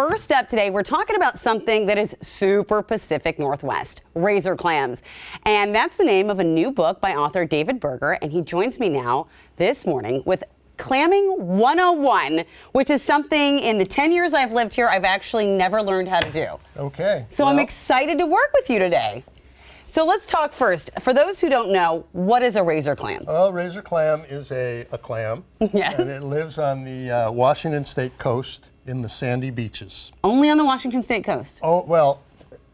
first up today, we're talking about something that is super Pacific Northwest, razor clams. And that's the name of a new book by author David Berger. And he joins me now this morning with Clamming 101, which is something in the 10 years I've lived here, I've actually never learned how to do. Okay. So I'm excited to work with you today. So let's talk first. For those who don't know, what is a razor clam? Well, razor clam is a clam. Yes. And it lives on the Washington State coast in the sandy beaches. Only on the Washington State coast? Oh, well,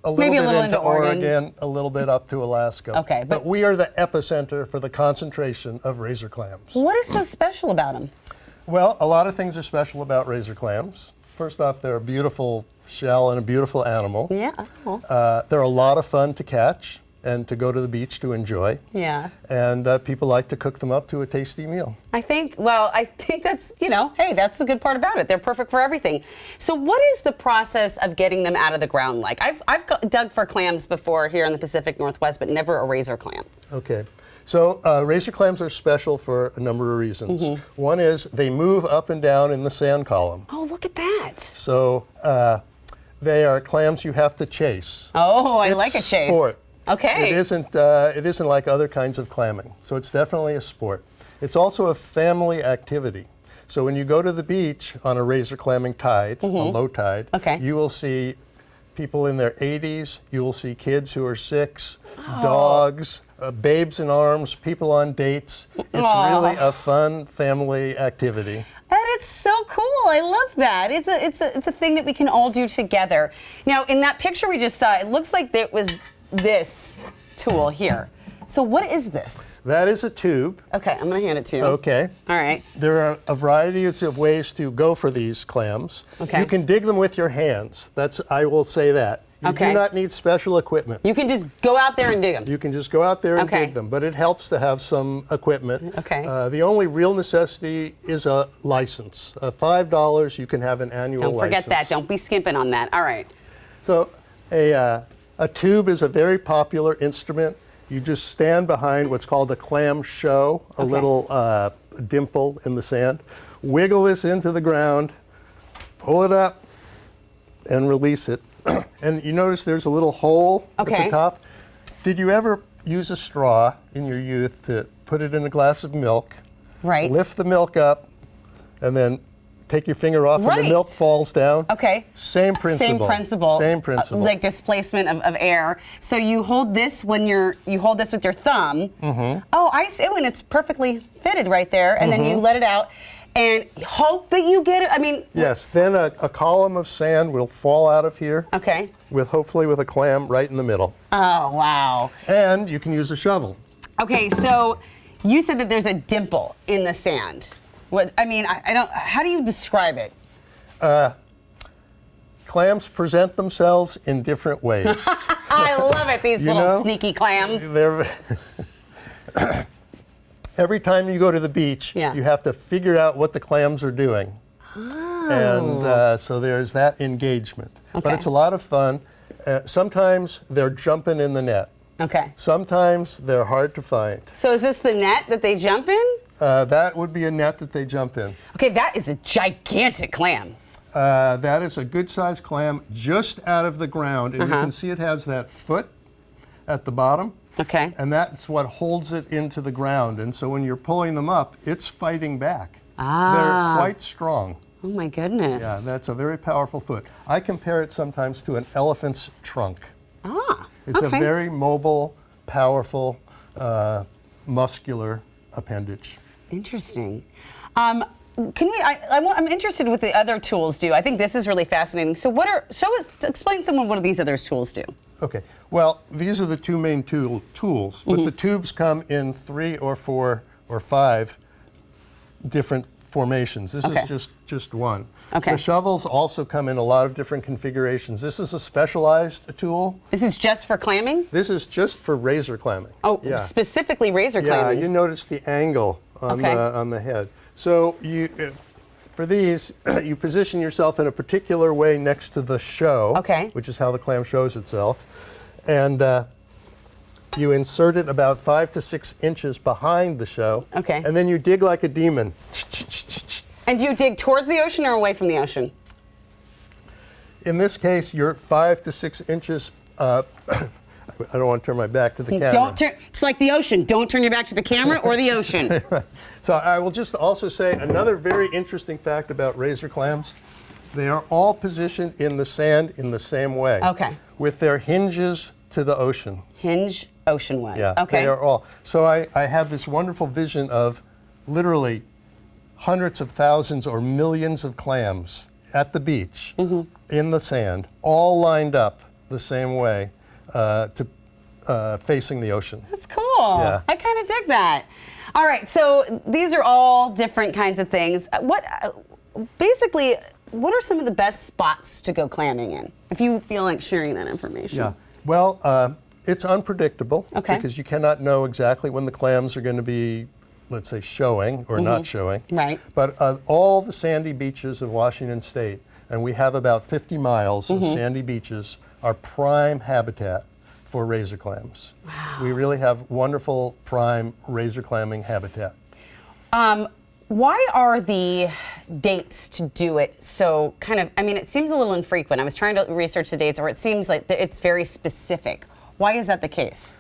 a little Maybe bit a little into into Oregon. Oregon, a little bit up to Alaska. Okay, but we are the epicenter for the concentration of razor clams. What is so special about them? Well, a lot of things are special about razor clams. First off, they're a beautiful shell and a beautiful animal. Yeah. They're a lot of fun to catch and to go to the beach to enjoy. Yeah. And people like to cook them up to a tasty meal. I think that's, hey, that's the good part about it. They're perfect for everything. So what is the process of getting them out of the ground like? I've dug for clams before here in the Pacific Northwest, but never a razor clam. Okay. So razor clams are special for a number of reasons. Mm-hmm. One is they move up and down in the sand column. Oh, look at that. So they are clams you have to chase. Oh, I It's like a chase. Sport. Okay. It isn't like other kinds of clamming. So it's definitely a sport. It's also a family activity. So when you go to the beach on a razor clamming tide, a low tide, you will see people in their 80s, you will see kids who are 6, dogs, babes in arms, people on dates. It's really a fun family activity. That is so cool. I love that. It's a thing that we can all do together. Now, in that picture we just saw, it looks like there was this tool here. So what is this? That is a tube. Okay, I'm going to hand it to you. Okay. All right. There are a variety of ways to go for these clams. Okay. You can dig them with your hands. I will say that. You do not need special equipment. You can just go out there and dig them. You can just go out there and dig them, but it helps to have some equipment. Okay. The only real necessity is a license. $5, you can have an annual license. Don't forget that. Don't be skimping on that. All right. So a tube is a very popular instrument. You just stand behind what's called a clam show, a little dimple in the sand. Wiggle this into the ground, pull it up, and release it. And you notice there's a little hole at the top. Did you ever use a straw in your youth to put it in a glass of milk? Right. Lift the milk up, and then take your finger off and the milk falls down. Okay. Same principle. Same principle. Same principle. Like displacement of air. So you hold this you hold this with your thumb. Mm-hmm. Oh, I see. Oh, and it's perfectly fitted right there. And then you let it out and hope that you get it. I mean. Yes. Then a column of sand will fall out of here. Okay. Hopefully with a clam right in the middle. Oh, wow. And you can use a shovel. Okay. So you said that there's a dimple in the sand. How do you describe it? Clams present themselves in different ways. I love it, these little sneaky clams. Every time you go to the beach, you have to figure out what the clams are doing. Oh. And so there's that engagement. Okay. But it's a lot of fun. Sometimes they're jumping in the net. Okay. Sometimes they're hard to find. So is this the net that they jump in? That would be a net that they jump in. Okay, that is a gigantic clam. That is a good-sized clam just out of the ground. And you can see it has that foot at the bottom. Okay. And that's what holds it into the ground. And so when you're pulling them up, it's fighting back. They're quite strong. Oh, my goodness. Yeah, that's a very powerful foot. I compare it sometimes to an elephant's trunk. It's a very mobile, powerful, muscular appendage. Interesting. I'm interested with the other tools do. I think this is really fascinating. So explain to someone what do these other tools do? Okay. Well, these are the two main tools, but the tubes come in 3 or 4 or 5 different formations. This is just one. Okay. The shovels also come in a lot of different configurations. This is a specialized tool. This is just for clamming? This is just for razor clamming. Oh, specifically razor clamming. Yeah, you notice the angle on the head. So for these, you position yourself in a particular way next to the show, which is how the clam shows itself, and you insert it about 5 to 6 inches behind the show, and then you dig like a demon. And do you dig towards the ocean or away from the ocean? in this case, you're 5 to 6 inches. I don't want to turn my back to the camera. Don't turn. It's like the ocean. Don't turn your back to the camera or the ocean. So I will just also say another very interesting fact about razor clams. They are all positioned in the sand in the same way. Okay. With their hinges to the ocean. Hinge ocean-wise. Yeah, Okay. they are all. So I have this wonderful vision of literally hundreds of thousands or millions of clams at the beach in the sand, all lined up the same way facing the ocean. That's cool. Yeah. I kind of dig that. All right, so these are all different kinds of things. Basically, what are some of the best spots to go clamming in, if you feel like sharing that information? Yeah. Well, it's unpredictable because you cannot know exactly when the clams are going to be, let's say, showing or not showing. Right. But all the sandy beaches of Washington State, and we have about 50 miles of sandy beaches, are prime habitat for razor clams. Wow. We really have wonderful prime razor clamming habitat. Why are the dates to do it so it seems a little infrequent. I was trying to research the dates, or it seems like it's very specific. Why is that the case?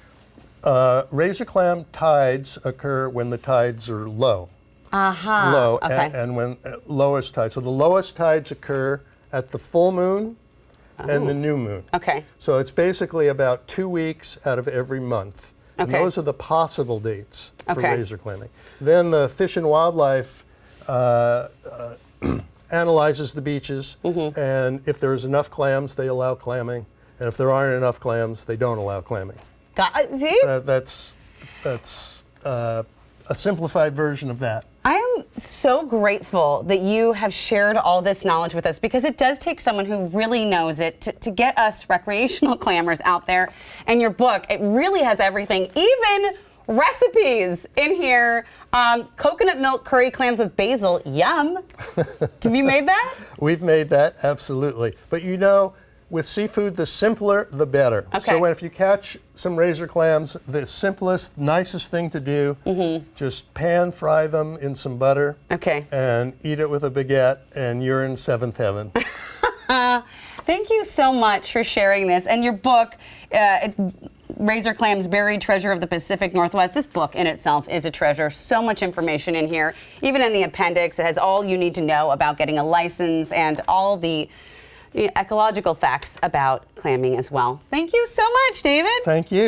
Razor clam tides occur when the tides are low. Low, okay. and when lowest tides. So the lowest tides occur at the full moon and the new moon. Okay. So it's basically about 2 weeks out of every month. And Okay. those are the possible dates for Okay. razor clamming. Then the Fish and Wildlife analyzes the beaches, and if there's enough clams, they allow clamming. And if there aren't enough clams, they don't allow clamming. See? That's a simplified version of that. I am so grateful that you have shared all this knowledge with us, because it does take someone who really knows it to get us recreational clammers out there. And your book, it really has everything, even recipes in here. Coconut milk curry clams with basil, yum. Have you made that? We've made that, absolutely. But you know, with seafood, the simpler, the better. Okay. So if you catch some razor clams, the simplest, nicest thing to do, just pan fry them in some butter Okay. and eat it with a baguette, and you're in seventh heaven. Thank you so much for sharing this. And your book, Razor Clams, Buried Treasure of the Pacific Northwest. This book in itself is a treasure. So much information in here. Even in the appendix, it has all you need to know about getting a license and all the ecological facts about clamming as well. Thank you so much, David. Thank you.